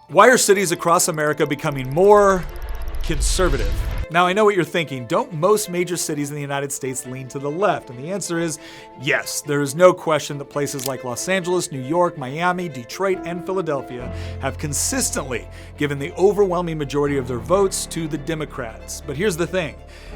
Why are cities across America becoming more conservative? Now, I know what you're thinking. Don't most major cities in the United States lean to the left? And the answer is yes. There is no question that places like Los Angeles, New York, Miami, Detroit, and Philadelphia have consistently given the overwhelming majority of their votes to the Democrats. But here's the thing.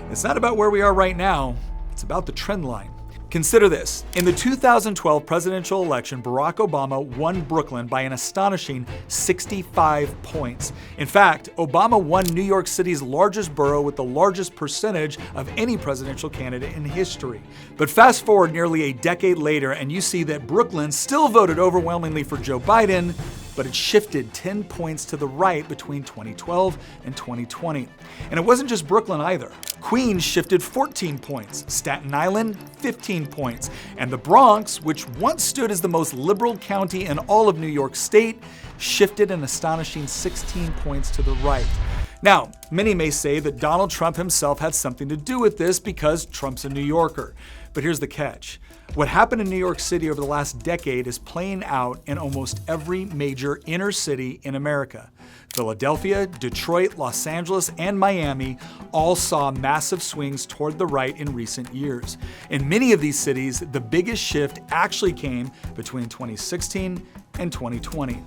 It's not about where we are right now. It's about the trend line. Consider this. In the 2012 presidential election, Barack Obama won Brooklyn by an astonishing 65 points. In fact, Obama won New York City's largest borough with the largest percentage of any presidential candidate in history. But fast forward nearly a decade later, and you see that Brooklyn still voted overwhelmingly for Joe Biden, but it shifted 10 points to the right between 2012 and 2020. And it wasn't just Brooklyn either. Queens shifted 14 points, Staten Island 15 points, and the Bronx, which once stood as the most liberal county in all of New York State, shifted an astonishing 16 points to the right. Now, many may say that Donald Trump himself had something to do with this because Trump's a New Yorker. But here's the catch. What happened in New York City over the last decade is playing out in almost every major inner city in America. Philadelphia, Detroit, Los Angeles, and Miami all saw massive swings toward the right in recent years. In many of these cities, the biggest shift actually came between 2016 and 2020.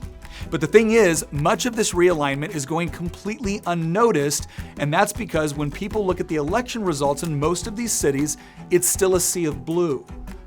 But the thing is, much of this realignment is going completely unnoticed, and that's because when people look at the election results in most of these cities, it's still a sea of blue.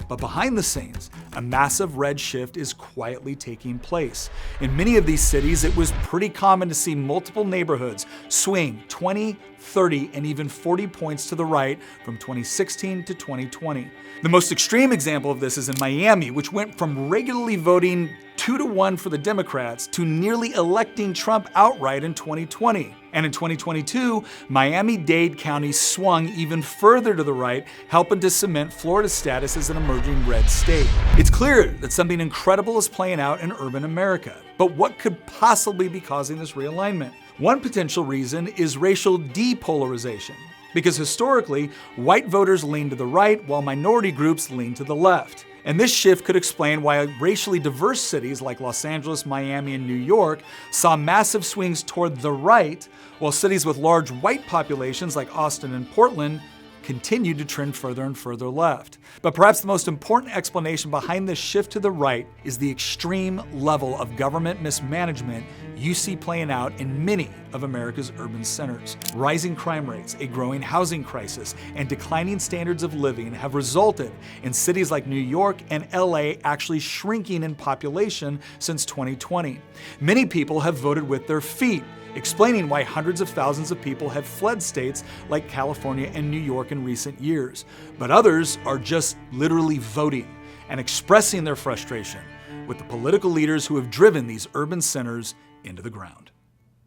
But behind the scenes, a massive red shift is quietly taking place. In many of these cities, it was pretty common to see multiple neighborhoods swing 20, 30, and even 40 points to the right from 2016 to 2020. The most extreme example of this is in Miami, which went from regularly voting 2-1 for the Democrats to nearly electing Trump outright in 2020. And in 2022, Miami-Dade County swung even further to the right, helping to cement Florida's status as an emerging red state. It's clear that something incredible is playing out in urban America. But what could possibly be causing this realignment? One potential reason is racial depolarization. Because historically, white voters lean to the right while minority groups lean to the left. And this shift could explain why racially diverse cities like Los Angeles, Miami, and New York saw massive swings toward the right, while cities with large white populations like Austin and Portland continued to trend further and further left. But perhaps the most important explanation behind this shift to the right is the extreme level of government mismanagement you see playing out in many of America's urban centers. Rising crime rates, a growing housing crisis, and declining standards of living have resulted in cities like New York and LA actually shrinking in population since 2020. Many people have voted with their feet, explaining why hundreds of thousands of people have fled states like California and New York in recent years. But others are just literally voting and expressing their frustration with the political leaders who have driven these urban centers into the ground.